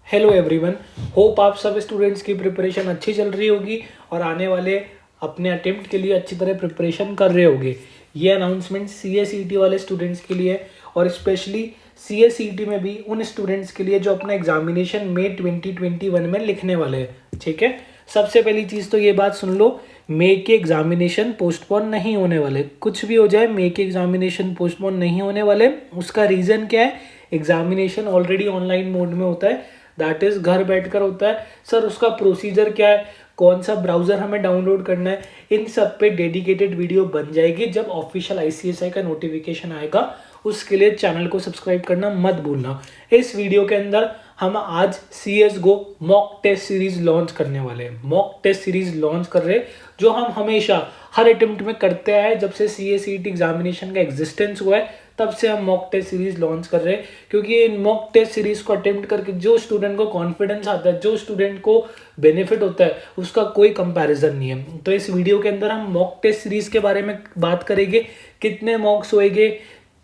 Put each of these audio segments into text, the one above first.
Hello everyone, hope आप सब students की प्रिपरेशन अच्छी चल रही होगी और आने वाले अपने अटेम्प्ट के लिए अच्छी तरह प्रिपरेशन कर रहे होगे। ये अनाउंसमेंट CSET वाले स्टूडेंट्स के लिए और स्पेशली CSET में भी उन स्टूडेंट्स के लिए जो अपना एग्जामिनेशन मई 2021 में लिखने वाले हैं। ठीक है, सबसे पहली चीज़ तो ये बात सुन लो, मई के एग्जामिनेशन पोस्टपोन नहीं होने वाले। कुछ भी हो जाए, मई के एग्जामिनेशन पोस्टपोन नहीं होने वाले। उसका रीज़न क्या है? एग्जामिनेशन ऑलरेडी ऑनलाइन मोड में होता है, दैट इज़ घर बैठकर होता है। सर उसका प्रोसीजर क्या है, कौन सा ब्राउज़र हमें डाउनलोड करना है, इन सब पे डेडिकेटेड वीडियो बन जाएगी जब ऑफिशियल ICSI का नोटिफिकेशन आएगा। उसके लिए चैनल को सब्सक्राइब करना मत भूलना। इस वीडियो के अंदर हम आज CSGO mock test series launch करने वाले हैं। मॉक टेस्ट सीरीज लॉन्च कर रहे हैं जो हम हमेशा हर अटेम्प्ट में करते आए। जब से CSET एग्जामिनेशन का एग्जिस्टेंस हुआ है तब से हम मॉक टेस्ट सीरीज लॉन्च कर रहे हैं, क्योंकि इन मॉक टेस्ट सीरीज को अटेम्प्ट करके जो स्टूडेंट को कॉन्फिडेंस आता है, जो स्टूडेंट को बेनिफिट होता है, उसका कोई कंपैरिजन नहीं है। तो इस वीडियो के अंदर हम मॉक टेस्ट सीरीज के बारे में बात करेंगे, कितने मॉक्स होएंगे,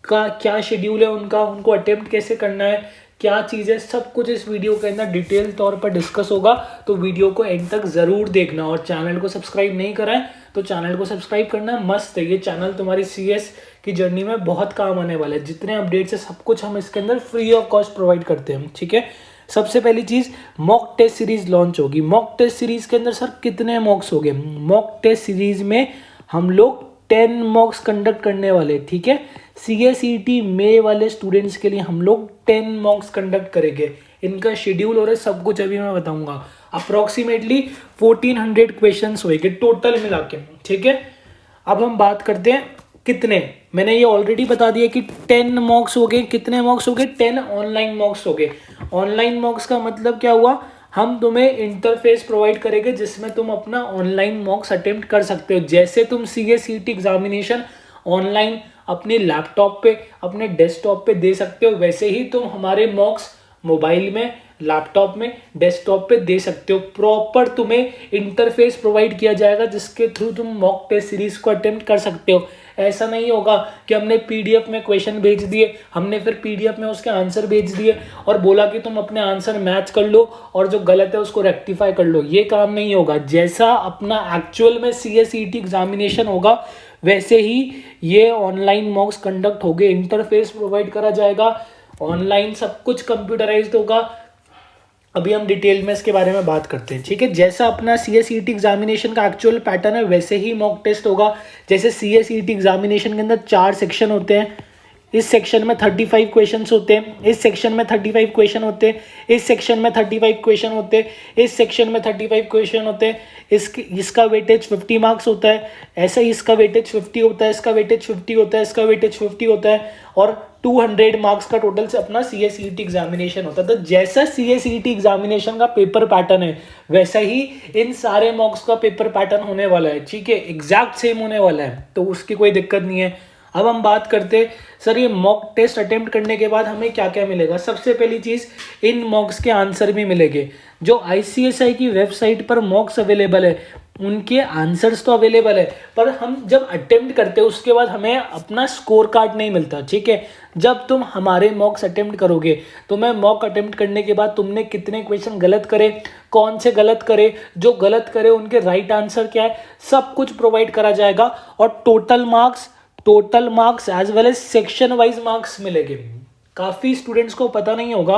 का क्या शेड्यूल है उनका, उनको अटेम्प्ट कैसे करना है, क्या चीज़ है, सब कुछ इस वीडियो के अंदर डिटेल तौर पर डिस्कस होगा। तो वीडियो को एंड तक ज़रूर देखना और चैनल को सब्सक्राइब नहीं करा है तो चैनल को सब्सक्राइब करना मस्त है। ये चैनल तुम्हारी CS की जर्नी में बहुत काम आने वाला है। जितने अपडेट्स है सब कुछ हम इसके अंदर फ्री ऑफ कॉस्ट प्रोवाइड करते हैं। ठीक है, सबसे पहली चीज़, मॉक टेस्ट सीरीज लॉन्च होगी। मॉक टेस्ट सीरीज के अंदर सर कितने मॉक्स हो गए? मॉक टेस्ट सीरीज में हम लोग 10 मॉक्स कंडक्ट करने वाले। ठीक है, CSET में वाले स्टूडेंट्स के लिए हम लोग 10 मॉक्स कंडक्ट करेंगे। इनका शेड्यूल और सब कुछ अभी मैं बताऊंगा। अप्रोक्सीमेटली 1400 क्वेश्चन होंगे टोटल मिला के। ठीक है, अब हम बात करते हैं कितने। मैंने ये ऑलरेडी बता दिया कि 10 मॉक्स हो गए। कितने मॉक्स हो गए? 10 ऑनलाइन मॉक्स हो गए। ऑनलाइन मॉक्स का मतलब क्या हुआ? हम तुम्हें इंटरफेस प्रोवाइड करेंगे जिसमें तुम अपना ऑनलाइन मॉक्स अटेम्प्ट कर सकते हो। जैसे तुम CSET एग्जामिनेशन ऑनलाइन अपने लैपटॉप पे, अपने डेस्कटॉप पे दे सकते हो, वैसे ही तुम हमारे मॉक्स मोबाइल में, लैपटॉप में, डेस्कटॉप पे दे सकते हो। प्रॉपर तुम्हें इंटरफेस प्रोवाइड किया जाएगा जिसके थ्रू तुम मॉक टेस्ट सीरीज को अटेम्प्ट कर सकते हो। ऐसा नहीं होगा कि हमने PDF में क्वेश्चन भेज दिए, हमने फिर PDF में उसके आंसर भेज दिए और बोला कि तुम अपने आंसर मैच कर लो और जो गलत है उसको रेक्टिफाई कर लो। ये काम नहीं होगा। जैसा अपना एक्चुअल में CSET एग्जामिनेशन होगा वैसे ही ये ऑनलाइन मॉक्स कंडक्ट हो गए। इंटरफेस प्रोवाइड करा जाएगा, ऑनलाइन सब कुछ कंप्यूटराइज्ड होगा। अभी हम डिटेल में इसके बारे में बात करते हैं। ठीक है, जैसा अपना CSET एग्जामिनेशन का एक्चुअल पैटर्न है वैसे ही मॉक टेस्ट होगा। जैसे CSET एग्जामिनेशन के अंदर 4 सेक्शन होते हैं। इस सेक्शन में 35 क्वेश्चंस होते हैं, इस सेक्शन में 35 क्वेश्चन होते हैं, इस सेक्शन में 35 क्वेश्चन होते हैं, इस सेक्शन में 35 क्वेश्चन होते हैं। इसका वेटेज 50 मार्क्स होता है। ऐसा ही इसका वेटेज 50 होता है, इसका वेटेज 50 होता है, इसका वेटेज 50 होता है और 200 मार्क्स का टोटल से अपना CSET एग्जामिनेशन होता है। तो जैसा CSET एग्जामिनेशन का पेपर पैटर्न है वैसा ही इन सारे मॉक्स का पेपर पैटर्न होने वाला है। ठीक है, एग्जैक्ट सेम होने वाला है, तो उसकी कोई दिक्कत नहीं है। अब हम बात करते हैं सर ये मॉक टेस्ट अटेम्प्ट करने के बाद हमें क्या क्या मिलेगा। सबसे पहली चीज़, इन मॉक्स के आंसर भी मिलेंगे। जो ICSI की वेबसाइट पर मॉक्स अवेलेबल है उनके आंसर्स तो अवेलेबल है, पर हम जब अटेम्प्ट करते हैं उसके बाद हमें अपना स्कोर कार्ड नहीं मिलता। ठीक है, जब तुम हमारे मॉक्स अटेम्प्ट करोगे तो मैं मॉक अटेम्प्ट करने के बाद तुमने कितने क्वेश्चन गलत करे, कौन से गलत करे, जो गलत करे उनके राइट आंसर क्या है, सब कुछ प्रोवाइड करा जाएगा और total marks as well as section wise marks मिलेंगे। काफ़ी स्टूडेंट्स को पता नहीं होगा,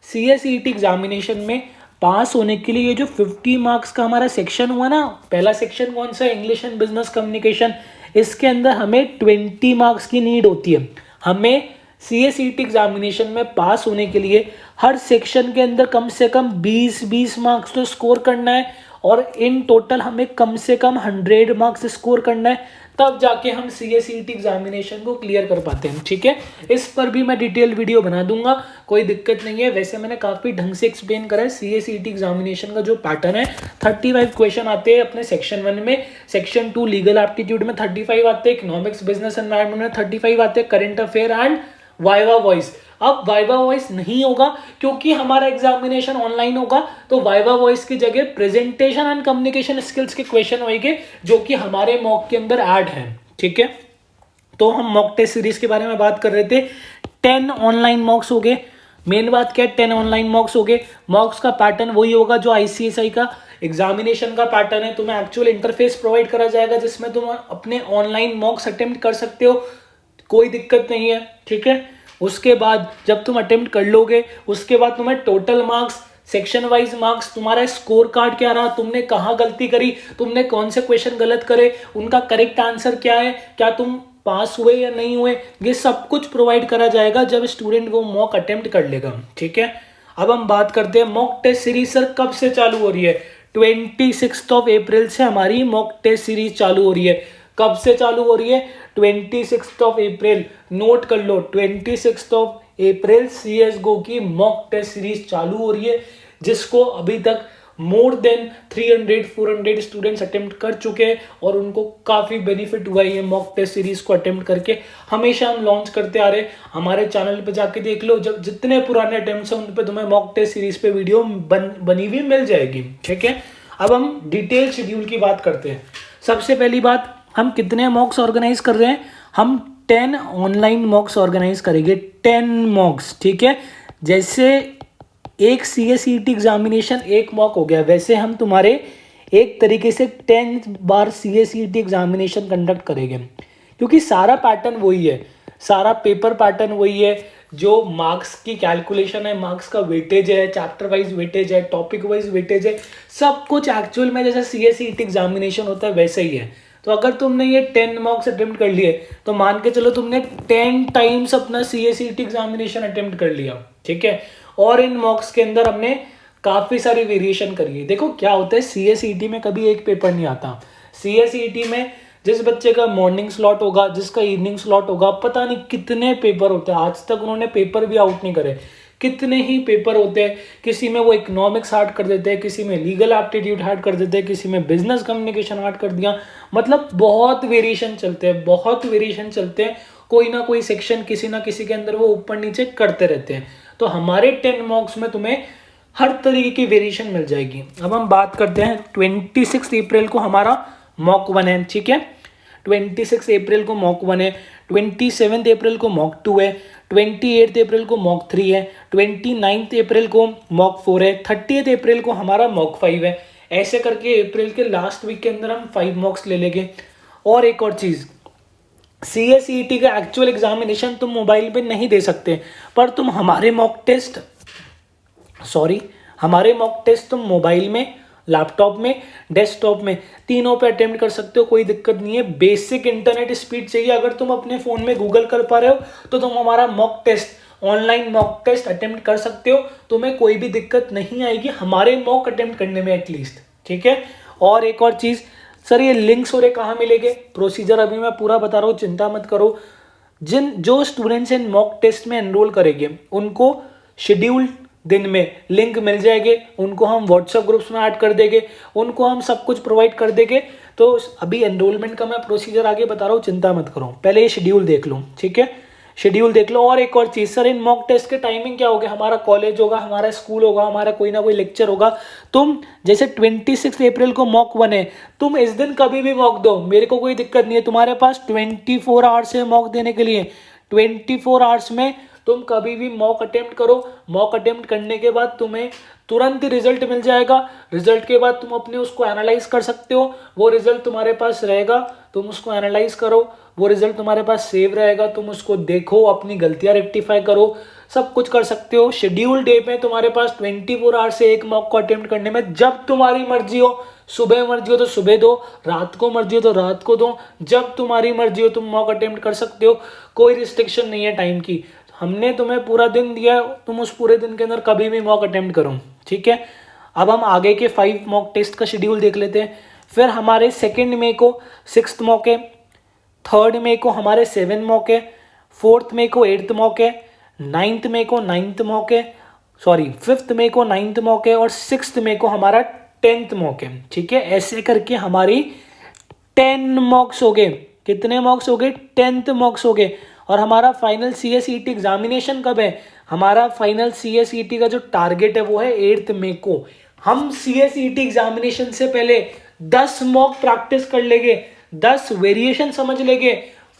CSET एग्जामिनेशन में पास होने के लिए ये जो 50 मार्क्स का हमारा सेक्शन हुआ ना, पहला सेक्शन कौन सा? English and business communication. इसके अंदर हमें 20 मार्क्स की नीड होती है। हमें CSET एग्जामिनेशन में पास होने के लिए हर सेक्शन के अंदर कम से कम 20 मार्क्स तो स्कोर करना है और इन टोटल हमें कम से कम 100 मार्क्स स्कोर करना है, तब जाके हम CSET एग्जामिनेशन को क्लियर कर पाते हैं। ठीक है, इस पर भी मैं डिटेल वीडियो बना दूंगा, कोई दिक्कत नहीं है। वैसे मैंने काफ़ी ढंग से एक्सप्लेन करा है। CSET एग्जामिनेशन का जो पैटर्न है, 35 क्वेश्चन आते हैं अपने सेक्शन 1 में, सेक्शन 2 लीगल एप्टीट्यूड में 35 आते हैं, इकोनॉमिक्स बिजनेस एनवायरनमेंट में 35 आते हैं, current affair and viva voice. अब वाइवा वॉइस नहीं होगा क्योंकि हमारा एग्जामिनेशन ऑनलाइन होगा, तो वाइवा वॉइस की जगह प्रेजेंटेशन एंड कम्युनिकेशन स्किल्स के क्वेश्चन होंगे जो कि हमारे मॉक के अंदर ऐड हैं। ठीक है, तो हम मॉक टेस्ट सीरीज के बारे में बात कर रहे थे। 10 ऑनलाइन मॉक्स हो गए। मेन बात क्या है, 10 ऑनलाइन मॉक्स हो गए। मॉक्स का पैटर्न वही होगा जो आईसीएसआई का एग्जामिनेशन का पैटर्न है। तुम्हें एक्चुअल इंटरफेस प्रोवाइड करा जाएगा जिसमें तुम अपने ऑनलाइन मॉक्स अटेम्प्ट कर सकते हो, कोई दिक्कत नहीं है, ठीक है। उसके बाद जब तुम अटेम्प्ट कर लोगे, उसके बाद तुम्हें total marks, section wise marks, तुम्हारा स्कोर कार्ड क्या रहा, तुमने कहाँ गलती करी, तुमने कौन से क्वेश्चन गलत करे, उनका करेक्ट आंसर क्या है, क्या तुम पास हुए या नहीं हुए, ये सब कुछ प्रोवाइड करा जाएगा जब स्टूडेंट वो मॉक अटेम्प्ट कर लेगा, ठीक है। अब हम बात करते हैं मॉक टेस्ट सीरीज सर कब से चालू हो रही है। 26 अप्रैल से हमारी मॉक टेस्ट सीरीज चालू हो रही है। कब से चालू हो रही है? 26 अप्रैल, नोट कर लो, 26 अप्रैल CSGO की मॉक टेस्ट सीरीज चालू हो रही है, जिसको अभी तक मोर देन 300-400 स्टूडेंट्स अटेम्प्ट कर चुके हैं और उनको काफ़ी बेनिफिट हुआ है ये मॉक टेस्ट सीरीज को अटेम्प्ट करके। हमेशा हम लॉन्च करते आ रहे, हमारे चैनल पे जाके देख लो, जब जितने पुराने अटेम्प्ट्स हैं उन पे तुम्हें मॉक टेस्ट सीरीज पे वीडियो बनी हुई मिल जाएगी, ठीक है। अब हम डिटेल शेड्यूल की बात करते हैं। सबसे पहली बात, हम कितने मॉक्स ऑर्गेनाइज कर रहे हैं? हम 10 ऑनलाइन मॉक्स ऑर्गेनाइज करेंगे, 10 मॉक्स, ठीक है। जैसे एक CSET एग्जामिनेशन एक मॉक हो गया, वैसे हम तुम्हारे एक तरीके से 10 बार CSET एग्जामिनेशन कंडक्ट करेंगे, क्योंकि सारा पैटर्न वही है, सारा पेपर पैटर्न वही है। जो मार्क्स की कैलकुलेशन है, मार्क्स का वेटेज है, चैप्टर वाइज वेटेज है, टॉपिक वाइज वेटेज है, सब कुछ एक्चुअल में जैसे CSET एग्जामिनेशन होता है वैसे ही है। तो अगर तुमने ये 10 मॉक्स अटेम्प्ट कर लिए तो मान के चलो तुमने 10 टाइम्स अपना CSET एग्जामिनेशन अटेम्प्ट कर लिया, ठीक है। और इन मॉक्स के अंदर हमने काफ़ी सारी वेरिएशन करी है। देखो क्या होता है, CSET में कभी एक पेपर नहीं आता। CSET में जिस बच्चे का मॉर्निंग स्लॉट होगा, जिसका इवनिंग स्लॉट होगा, पता नहीं कितने पेपर होते हैं। आज तक उन्होंने पेपर भी आउट नहीं करे, कितने ही पेपर होते हैं। किसी में वो इकोनॉमिक्स हार्ड कर देते हैं, किसी में लीगल एप्टीट्यूड हार्ड कर देते हैं, किसी में बिजनेस कम्युनिकेशन हार्ड कर दिया। मतलब बहुत वेरिएशन चलते हैं, बहुत वेरिएशन चलते हैं। कोई ना कोई सेक्शन किसी ना किसी के अंदर वो ऊपर नीचे करते रहते हैं। तो हमारे 10 मॉक्स में तुम्हें हर तरीके की वेरिएशन मिल जाएगी। अब हम बात करते हैं 26 अप्रैल को हमारा मॉक 1 है, ठीक है। 26 अप्रैल को मॉक 1 है, 27 अप्रैल को मॉक 2 है, 28 अप्रैल को मॉक 3 है, 29 अप्रैल को मॉक 4 है, 30 अप्रैल को हमारा मॉक 5 है। ऐसे करके अप्रैल के लास्ट वीक के अंदर हम 5 मॉक्स ले लेंगे। और एक और चीज़, CSET का एक्चुअल एग्जामिनेशन तुम मोबाइल पे नहीं दे सकते, पर तुम हमारे मॉक टेस्ट तुम मोबाइल में, लैपटॉप में, डेस्कटॉप में, तीनों पे अटेम्प्ट कर सकते हो, कोई दिक्कत नहीं है। बेसिक इंटरनेट स्पीड चाहिए। अगर तुम अपने फ़ोन में गूगल कर पा रहे हो तो तुम हमारा mock test, online mock test attempt कर सकते हो, तुम्हें कोई भी दिक्कत नहीं आएगी हमारे मॉक अटेम्प्ट करने में एटलीस्ट, ठीक है। और एक और चीज़ सर, ये लिंक्स और ये कहाँ मिलेंगे? प्रोसीजर अभी मैं पूरा बता रहा हूँ, चिंता मत करो। जो स्टूडेंट्स इन मॉक टेस्ट में एनरोल करेंगे उनको शेड्यूल्ड दिन में लिंक मिल जाएंगे, उनको हम व्हाट्सएप ग्रुप्स में ऐड कर देंगे, उनको हम सब कुछ प्रोवाइड कर देंगे। तो अभी एनरोलमेंट का मैं प्रोसीजर आगे बता रहा हूँ, चिंता मत करो, पहले ये शेड्यूल देख लो, ठीक है। शेड्यूल देख लो। और एक और चीज़ सर, इन मॉक टेस्ट के टाइमिंग क्या होगा? हमारा कॉलेज होगा, हमारा स्कूल होगा, हमारा कोई ना कोई लेक्चर होगा। तुम जैसे 26 अप्रैल को मॉक 1 है, तुम इस दिन कभी भी मॉक दो, मेरे को कोई दिक्कत नहीं है। तुम्हारे पास 24 आवर्स है मॉक देने के लिए। 24 आवर्स में तुम कभी भी मॉक अटेम्प्ट करो। मॉक अटेम्प्ट करने के बाद तुम्हें तुरंत ही रिजल्ट मिल जाएगा। रिजल्ट के बाद तुम अपने उसको एनालाइज कर सकते हो, वो रिजल्ट तुम्हारे पास रहेगा, तुम उसको एनालाइज करो, वो रिजल्ट तुम्हारे पास सेव रहेगा, तुम उसको देखो, अपनी गलतियां रेक्टिफाई करो, सब कुछ कर सकते हो। शेड्यूल डे में तुम्हारे पास 24 आवर्स से एक मॉक को अटेम्प्ट करने में, जब तुम्हारी मर्जी हो, सुबह मर्जी हो तो सुबह दो, रात को मर्जी हो तो रात को दो, जब तुम्हारी मर्जी हो तुम मॉक अटेम्प्ट कर सकते हो। कोई रिस्ट्रिक्शन नहीं है टाइम की। हमने तुम्हें पूरा दिन दिया, तुम उस पूरे दिन के अंदर कभी भी मॉक अटेम्प्ट करो, ठीक है। अब हम आगे के 5 मॉक टेस्ट का शेड्यूल देख लेते हैं। फिर हमारे 2 मई को 6th मॉक है, 3 मई को हमारे 7 मॉक है, 4 मई को 8th मॉक है, 9 मई को 9th मॉक है, 5 मई को 9th मॉक है, और 6 मई को हमारा 10th मॉक है, ठीक है। ऐसे करके हमारी 10 मॉक्स हो गए। कितने मॉक्स हो गए? 10th मॉक्स हो गए। और हमारा फाइनल CSET एग्जामिनेशन कब है? हमारा फाइनल CSET का जो टारगेट है वो है 8 मई को। हम CSET एग्जामिनेशन से पहले 10 मॉक प्रैक्टिस कर लेंगे, 10 वेरिएशन समझ लेंगे,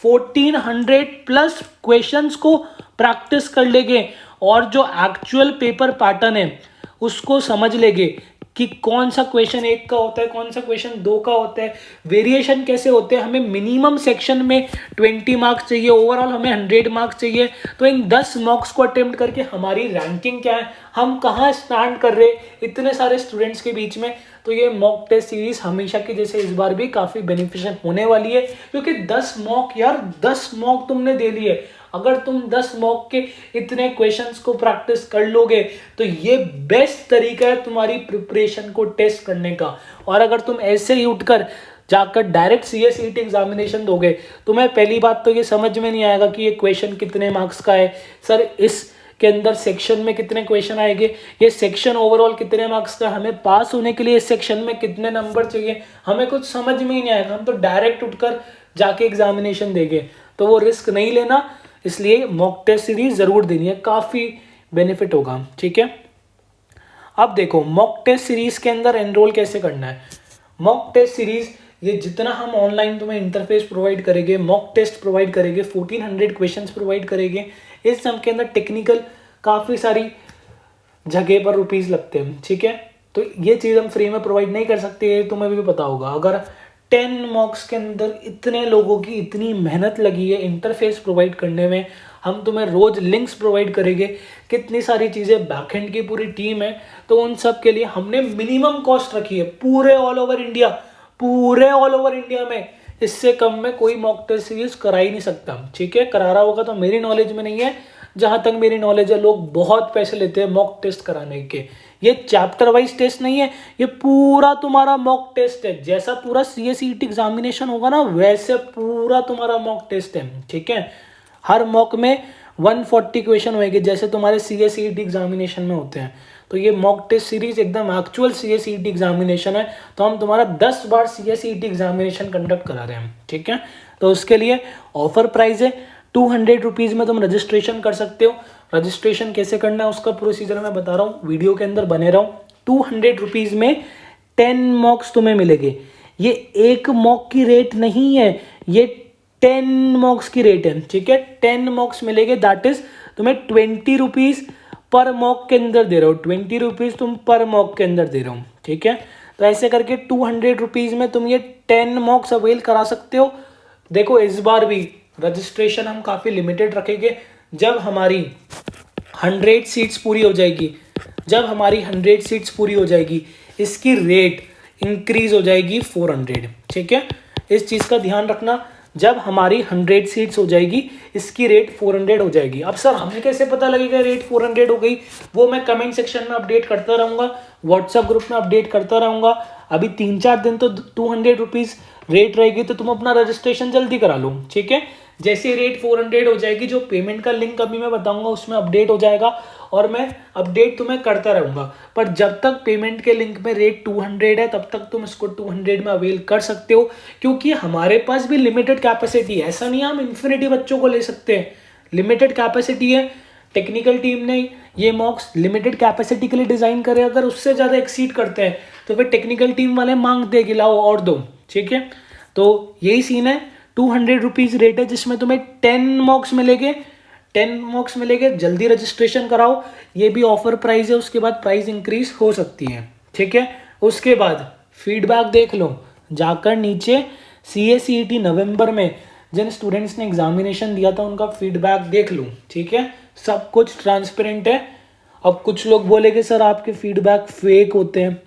1400 प्लस क्वेश्चंस को प्रैक्टिस कर लेंगे और जो एक्चुअल पेपर पैटर्न है उसको समझ लेंगे कि कौन सा क्वेश्चन 1 का होता है, कौन सा क्वेश्चन 2 का होता है, वेरिएशन कैसे होते हैं, हमें मिनिमम सेक्शन में 20 मार्क्स चाहिए, ओवरऑल हमें 100 मार्क्स चाहिए। तो इन 10 मॉक्स को अटेम्प्ट करके हमारी रैंकिंग क्या है, हम कहाँ स्टैंड कर रहे इतने सारे स्टूडेंट्स के बीच में। तो ये मॉक टेस्ट सीरीज हमेशा की जैसे इस बार भी काफ़ी बेनिफिशियल होने वाली है, क्योंकि 10 मॉक यार, 10 मॉक तुमने दे लिए। अगर तुम 10 मॉक के इतने क्वेश्चंस को प्रैक्टिस कर लोगे तो ये बेस्ट तरीका है तुम्हारी प्रिपरेशन को टेस्ट करने का। और अगर तुम ऐसे ही उठकर जाकर डायरेक्ट सीएसईटी एग्जामिनेशन दोगे, तुम्हें पहली बात तो ये समझ में नहीं आएगा कि ये क्वेश्चन कितने मार्क्स का है, सर इस के अंदर सेक्शन में कितने क्वेश्चन आएंगे, ये सेक्शन ओवरऑल कितने मार्क्स का, हमें पास होने के लिए इस सेक्शन में कितने नंबर चाहिए, हमें कुछ समझ में ही नहीं आएगा। हम तो डायरेक्ट उठकर जाके एग्जामिनेशन देंगे, तो वो रिस्क नहीं लेना। इसलिए मॉक टेस्ट सीरीज जरूर देनी है, काफी बेनिफिट होगा। ठीक है, अब देखो मॉक टेस्ट सीरीज के अंदर एनरोल कैसे करना है। मॉक टेस्ट सीरीज ये जितना हम ऑनलाइन तुम्हें इंटरफेस प्रोवाइड करेंगे, मॉक टेस्ट प्रोवाइड करेंगे, 1400 क्वेश्चंस प्रोवाइड करेंगे, इस सब के अंदर टेक्निकल काफ़ी सारी जगह पर रुपीज़ लगते हैं। ठीक है, तो ये चीज़ हम फ्री में प्रोवाइड नहीं कर सकते, ये तुम्हें भी पता होगा। अगर 10 मॉक्स के अंदर इतने लोगों की इतनी मेहनत लगी है इंटरफेस प्रोवाइड करने में, हम तुम्हें रोज़ लिंक्स प्रोवाइड करेंगे, कितनी सारी चीज़ें, बैकएंड की पूरी टीम है, तो उन सब के लिए हमने मिनिमम कॉस्ट रखी है पूरे ऑल ओवर इंडिया में। इससे कम में कोई मॉक टेस्ट सीरीज करा ही नहीं सकता। ठीक है, करा रहा होगा तो मेरी नॉलेज में नहीं है, जहाँ तक मेरी नॉलेज है लोग बहुत पैसे लेते हैं मॉक टेस्ट कराने के। ये चैप्टर वाइज टेस्ट नहीं है, ये पूरा तुम्हारा मॉक टेस्ट है। जैसा पूरा सीएसईटी एग्जामिनेशन होगा ना, वैसे पूरा तुम्हारा मॉक टेस्ट है। ठीक है, हर मॉक में 140 क्वेश्चन होंगे, जैसे तुम्हारे सीएसईटी एग्जामिनेशन में होते हैं। तो ये मॉक टेस्ट सीरीज एकदम एक्चुअल सीएसईटी एग्जामिनेशन है, तो हम तुम्हारा 10 बार सीएसईटी एग्जामिनेशन कंडक्ट करा रहे हैं। ठीक है, तो उसके लिए ऑफर प्राइस है 200 रुपीज़ में तुम रजिस्ट्रेशन कर सकते हो। रजिस्ट्रेशन कैसे करना है उसका प्रोसीजर मैं बता रहा हूँ, वीडियो के अंदर बने रहो। 200 रुपीज़ में 10 मॉक्स तुम्हें मिलेंगे। ये एक मॉक की रेट नहीं है, ये 10 मॉक्स की रेट है। ठीक है, 10 मॉक्स मिलेंगे, दैट इज तुम्हें 20 रुपीज़ पर मॉक के अंदर दे रहे हो। 20 रुपीज़ तुम पर मॉक के अंदर दे रहे हो। ठीक है, तो ऐसे करके 200 रुपीज़ में तुम ये 10 मॉक्स अवेल करा सकते हो। देखो इस बार भी रजिस्ट्रेशन हम काफ़ी लिमिटेड रखेंगे। जब हमारी 100 सीट्स पूरी हो जाएगी, इसकी रेट इंक्रीज हो जाएगी 400। ठीक है, इस चीज़ का ध्यान रखना, जब हमारी 100 सीट्स हो जाएगी इसकी रेट 400 हो जाएगी। अब सर हमें कैसे पता लगेगा रेट 400 हो गई? वो मैं कमेंट सेक्शन में अपडेट करता रहूँगा, व्हाट्सएप ग्रुप में अपडेट करता रहूँगा। अभी 3-4 दिन तो 200 रुपीज़ रेट रहेगी, तो तुम अपना रजिस्ट्रेशन जल्दी करा लो। ठीक है, जैसे रेट 400 हो जाएगी, जो पेमेंट का लिंक अभी मैं बताऊंगा उसमें अपडेट हो जाएगा और मैं अपडेट तुम्हें करता रहूँगा। पर जब तक पेमेंट के लिंक में रेट 200 है तब तक तुम इसको 200 में अवेल कर सकते हो, क्योंकि हमारे पास भी लिमिटेड कैपेसिटी है। ऐसा नहीं है हम इन्फिनिटी बच्चों को ले सकते हैं, लिमिटेड कैपेसिटी है। टेक्निकल टीम ने ये मॉक्स लिमिटेड कैपेसिटी के लिए डिज़ाइन करे, अगर उससे ज़्यादा एक्सीड करते हैं तो फिर टेक्निकल टीम वाले मांग देगी लाओ और दो। ठीक है, तो यही सीन है। 200 रुपीज़ रेट है जिसमें तुम्हें 10 मॉक्स मिलेंगे। जल्दी रजिस्ट्रेशन कराओ, ये भी ऑफर प्राइस है, उसके बाद प्राइस इंक्रीज हो सकती है। ठीक है, उसके बाद फीडबैक देख लो, जाकर नीचे CACET नवंबर में जिन स्टूडेंट्स ने एग्जामिनेशन दिया था उनका फीडबैक देख लो। ठीक है, सब कुछ ट्रांसपेरेंट है। अब कुछ लोग बोलेंगे सर आपके फीडबैक फेक होते हैं।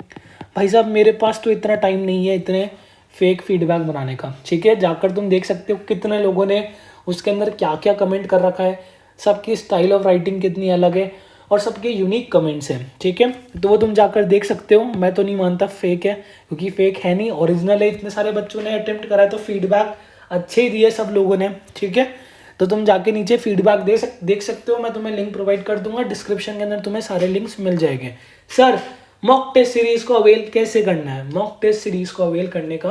भाई साहब मेरे पास तो इतना टाइम नहीं है इतने फेक फीडबैक बनाने का। ठीक है, जाकर तुम देख सकते हो कितने लोगों ने उसके अंदर क्या क्या कमेंट कर रखा है, सबकी स्टाइल ऑफ राइटिंग कितनी अलग है और सबके यूनिक कमेंट्स हैं। ठीक है, तो वो तुम जाकर देख सकते हो। मैं तो नहीं मानता फेक है, क्योंकि फेक है नहीं, ओरिजिनल है। इतने सारे बच्चों ने अटेम्प्ट करा है तो फीडबैक अच्छे ही दिए सब लोगों ने। ठीक है, तो तुम जाके नीचे फीडबैक देख सकते हो। मैं तुम्हें लिंक प्रोवाइड कर दूंगा, डिस्क्रिप्शन के अंदर तुम्हें सारे लिंक्स मिल जाएंगे। सर मॉक टेस्ट सीरीज को अवेल कैसे करना है? मॉक टेस्ट सीरीज को अवेल करने का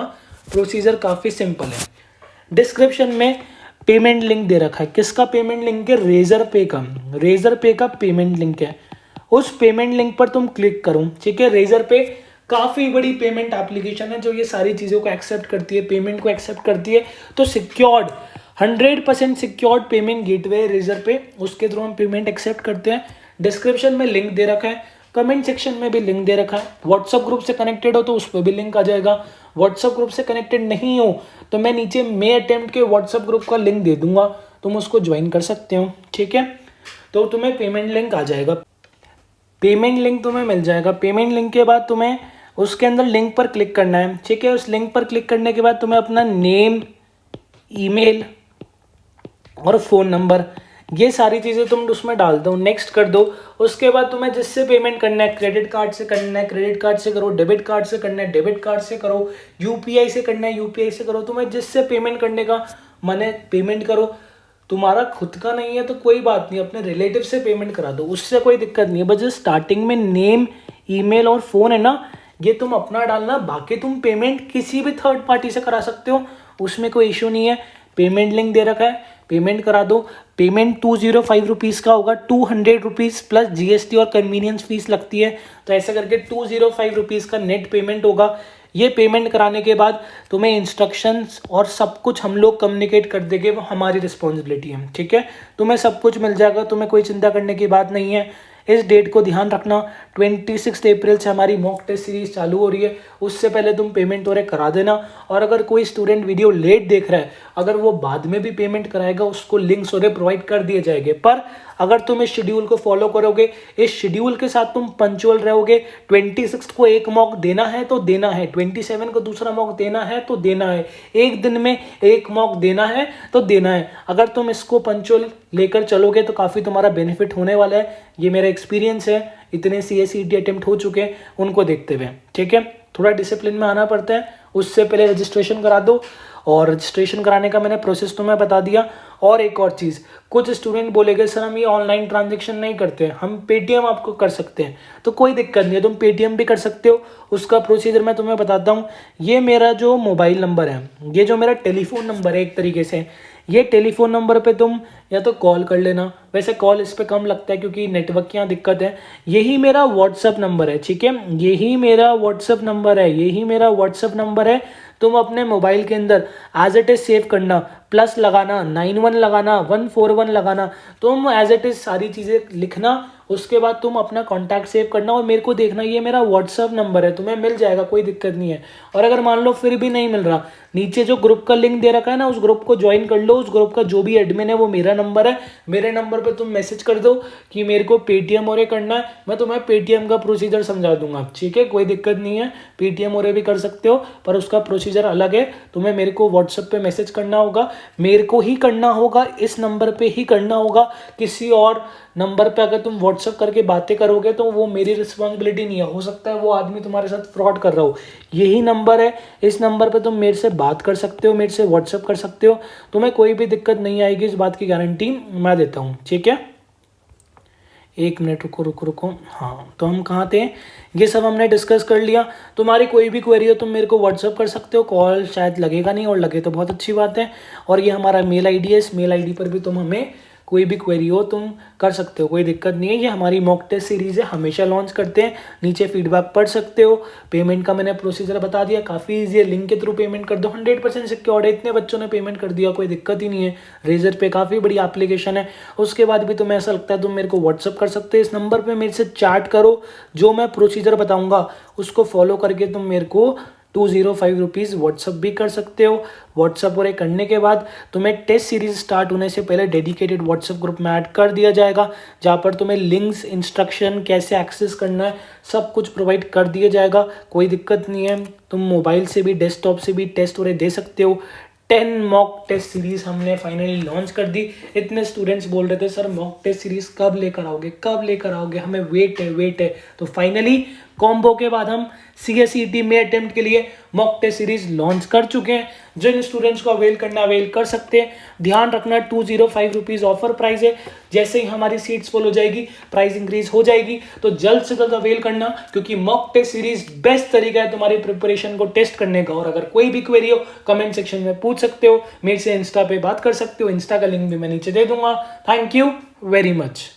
प्रोसीजर काफ़ी सिंपल है। डिस्क्रिप्शन में पेमेंट लिंक दे रखा है। किसका पेमेंट लिंक है? रेजर पे का पेमेंट लिंक है। उस पेमेंट लिंक पर तुम क्लिक करो। ठीक है, रेजर पे काफ़ी बड़ी पेमेंट एप्लीकेशन है जो ये सारी चीज़ों को एक्सेप्ट करती है, पेमेंट को एक्सेप्ट करती है। तो secured 100% secured payment gateway Razorpay, उसके थ्रू हम पेमेंट एक्सेप्ट करते हैं। डिस्क्रिप्शन में लिंक दे रखा है, कमेंट सेक्शन में भी लिंक दे रखा है। व्हाट्सअप ग्रुप से कनेक्टेड हो तो उस पर भी लिंक आ जाएगा। व्हाट्सअप ग्रुप से कनेक्टेड नहीं हो तो मैं नीचे मे अटेम्प्ट के व्हाट्सअप ग्रुप का लिंक दे दूंगा, तुम उसको ज्वाइन कर सकते हो, ठीक है। तो तुम्हें पेमेंट लिंक आ जाएगा, पेमेंट लिंक तुम्हें मिल जाएगा। पेमेंट लिंक के बाद तुम्हें उसके अंदर लिंक पर क्लिक करना है, ठीक है। उस लिंक पर क्लिक करने के बाद तुम्हें अपना नेम, ईमेल और फ़ोन नंबर, ये सारी चीज़ें तुम उसमें डाल दो, नेक्स्ट कर दो। उसके बाद तुम्हें जिससे पेमेंट करना है, क्रेडिट कार्ड से करना है क्रेडिट कार्ड से करो, डेबिट कार्ड से करना है डेबिट कार्ड से करो, यूपीआई से करना है यूपीआई से करो। तुम्हें जिससे पेमेंट करने का मन है पेमेंट करो। तुम्हारा खुद का नहीं है तो कोई बात नहीं, अपने रिलेटिव से पेमेंट करा दो, उससे कोई दिक्कत नहीं है। बस जो स्टार्टिंग में नेम, ईमेल और फ़ोन है ना, ये तुम अपना डालना। बाकी तुम पेमेंट किसी भी थर्ड पार्टी से करा सकते हो, उसमें कोई इशू नहीं है। पेमेंट लिंक दे रखा है, पेमेंट करा दो। पेमेंट 205 रुपीज़ का होगा, 200 रुपीज़ प्लस जीएसटी और कन्वीनियंस फीस लगती है। तो ऐसा करके 205 रुपीज़ का नेट पेमेंट होगा। ये पेमेंट कराने के बाद तुम्हें इंस्ट्रक्शंस और सब कुछ हम लोग कम्युनिकेट कर देंगे, वो हमारी रिस्पॉन्सिबिलिटी है, ठीक है। तुम्हें सब कुछ मिल जाएगा, तुम्हें कोई चिंता करने की बात नहीं है। इस डेट को ध्यान रखना, 26 अप्रैल से हमारी मॉक टेस्ट सीरीज चालू हो रही है। उससे पहले तुम पेमेंट और करा देना। और अगर कोई स्टूडेंट वीडियो लेट देख रहा है, अगर वो बाद में भी पेमेंट कराएगा, उसको लिंक्स और प्रोवाइड कर दिए जाएंगे। पर अगर तुम इस शेड्यूल को फॉलो करोगे, इस शेड्यूल के साथ तुम पंचुअल रहोगे, 26 को एक मॉक देना है तो देना है, 27 को दूसरा मॉक देना है तो देना है, एक दिन में एक मॉक देना है तो देना है। अगर तुम इसको पंचुअल लेकर चलोगे तो काफ़ी तुम्हारा बेनिफिट होने वाला है। ये मेरा एक्सपीरियंस है, इतने CSET अटेम्प्ट हो चुके हैं उनको देखते हुए, ठीक है। थोड़ा डिसिप्लिन में आना पड़ता है। उससे पहले रजिस्ट्रेशन करा दो, और रजिस्ट्रेशन कराने का मैंने प्रोसेस तुम्हें बता दिया। और एक और चीज़, कुछ स्टूडेंट बोलेंगे सर हम ये ऑनलाइन ट्रांजेक्शन नहीं करते, हम पेटीएम आपको कर सकते हैं। तो कोई दिक्कत नहीं है, तुम पेटीएम भी कर सकते हो। उसका प्रोसीजर मैं तुम्हें बताता हूँ। ये मेरा जो मोबाइल नंबर है, ये जो मेरा टेलीफोन नंबर है एक तरीके से, ये टेलीफोन नंबर पे तुम या तो कॉल कर लेना। वैसे कॉल इस पे कम लगता है क्योंकि नेटवर्क की यहाँ दिक्कत है। यही मेरा व्हाट्सअप नंबर है, ठीक है, यही मेरा व्हाट्सअप नंबर है, यही मेरा व्हाट्सअप नंबर है। तुम अपने मोबाइल के अंदर एज इट इज सेव करना, प्लस लगाना, 91 लगाना, 141 लगाना, तुम एज इट इज सारी चीज़ें लिखना। उसके बाद तुम अपना कॉन्टैक्ट सेव करना और मेरे को देखना, ये मेरा व्हाट्सअप नंबर है, तुम्हें मिल जाएगा, कोई दिक्कत नहीं है। और अगर मान लो फिर भी नहीं मिल रहा, नीचे जो ग्रुप का लिंक दे रखा है ना, उस ग्रुप को ज्वाइन कर लो। उस ग्रुप का जो भी एडमिन है वो मेरा नंबर है, मेरे नंबर पे तुम मैसेज कर दो कि मेरे को पेटीएम और करना है, मैं तुम्हें पेटीएम का प्रोसीजर समझा दूंगा, ठीक है, कोई दिक्कत नहीं है। पेटीएम और भी कर सकते हो, पर उसका प्रोसीजर अलग है। तुम्हें मेरे को व्हाट्सएप पे मैसेज करना होगा, मेरे को ही करना होगा, इस नंबर पे ही करना होगा। किसी और नंबर पे अगर तुम व्हाट्सएप करके बातें करोगे तो वो मेरी रिस्पॉन्सिबिलिटी नहीं है, हो सकता है वो आदमी तुम्हारे साथ फ्रॉड कर रहा हो। यही नंबर है, इस नंबर पे तुम मेरे से बात कर सकते हो, मेरे से व्हाट्सएप कर सकते हो, तुम्हें कोई भी दिक्कत नहीं आएगी, इस बात की गारंटी मैं देता हूँ, ठीक है। एक मिनट रुको रुको रुको, हाँ तो हम कहाँ थे, ये सब हमने डिस्कस कर लिया। तुम्हारी कोई भी क्वेरी हो तुम मेरे को व्हाट्सअप कर सकते हो, कॉल शायद लगेगा नहीं, और लगे तो बहुत अच्छी बात है। और ये हमारा मेल आईडी है, इस मेल आईडी पर भी तुम हमें कोई भी क्वेरी हो तुम कर सकते हो, कोई दिक्कत नहीं है। ये हमारी मॉक टेस्ट सीरीज़ है, हमेशा लॉन्च करते हैं, नीचे फीडबैक पढ़ सकते हो। पेमेंट का मैंने प्रोसीजर बता दिया, काफ़ी ईजी है, लिंक के थ्रू पेमेंट कर दो, 100% सिक्योर्ड है। इतने बच्चों ने पेमेंट कर दिया, कोई दिक्कत ही नहीं है। रेजर पे काफ़ी बड़ी एप्लीकेशन है। उसके बाद भी तुम्हें ऐसा लगता है तुम मेरे को व्हाट्सअप कर सकते हो, इस नंबर पर मेरे से चैट करो, जो मैं प्रोसीजर बताऊँगा उसको फॉलो करके तुम मेरे को 205 रुपीज़ व्हाट्सअप भी कर सकते हो। व्हाट्सअप और करने के बाद तुम्हें टेस्ट सीरीज स्टार्ट होने से पहले डेडिकेटेड व्हाट्सअप ग्रुप में ऐड कर दिया जाएगा, जहाँ पर तुम्हें लिंक्स, इंस्ट्रक्शन, कैसे एक्सेस करना है, सब कुछ प्रोवाइड कर दिया जाएगा। कोई दिक्कत नहीं है, तुम मोबाइल से भी डेस्कटॉप से भी टेस्ट और दे सकते हो। 10 मॉक टेस्ट सीरीज हमने फाइनली लॉन्च कर दी। इतने स्टूडेंट्स बोल रहे थे सर मॉक टेस्ट सीरीज कब लेकर आओगे, कब लेकर आओगे, हमें वेट है। तो फाइनली कॉम्बो के बाद हम CSET में अटेम्प्ट के लिए मॉक टेस्ट सीरीज लॉन्च कर चुके हैं। जिन स्टूडेंट्स को अवेल करना अवेल कर सकते हैं। ध्यान रखना 205 रुपीज़ ऑफर प्राइस है, जैसे ही हमारी सीट्स फुल हो जाएगी प्राइस इंक्रीज हो जाएगी, तो जल्द से जल्द अवेल करना, क्योंकि मॉक टेस्ट सीरीज बेस्ट तरीका है तुम्हारी प्रिपरेशन को टेस्ट करने का। और अगर कोई भी क्वेरी हो कमेंट सेक्शन में पूछ सकते हो, मेरे से इंस्टा पे बात कर सकते हो, इंस्टा का लिंक भी मैं नीचे दे दूंगा। Thank you very much.